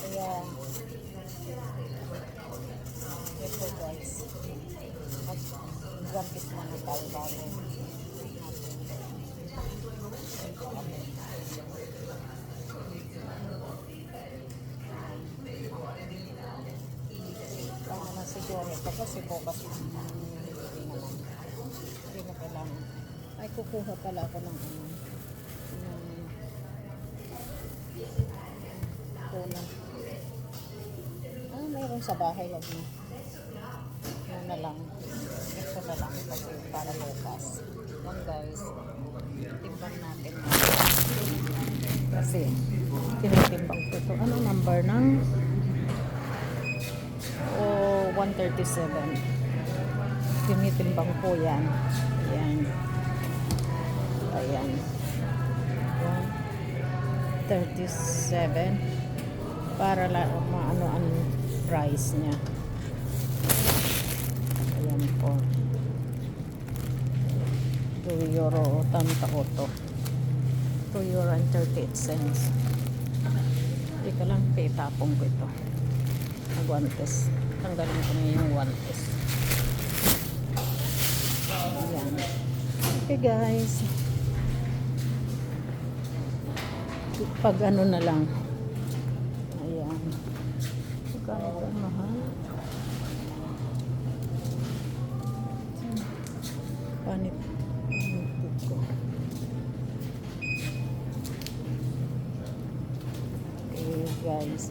Kaya, ito guys. Mag-gumpit muna tayo bago natin. Tama na siguro ito kasi bukas hindi naman. Hindi na kailangan. Ay, kukuha pala ako ng tuna. Mayroon sa bahay, wag na. Yun na lang. Ito na lang kasi para bukas. Yan guys. Timbang natin. Kasi tinitimbang ko ito. Anong number ng 137. Tinitimbang ko yan. Ayan. Ayan. 137 para maano ang price niya. Ayan po. €2 tanta ko to. €2.38. Ika lang, pitapong ko ito. Nag-1 tanggalin ko na yung 1 Ayan. Okay guys. Pag ano na lang. Ayan. Magkano ito mahal? Panit ko. Okay guys.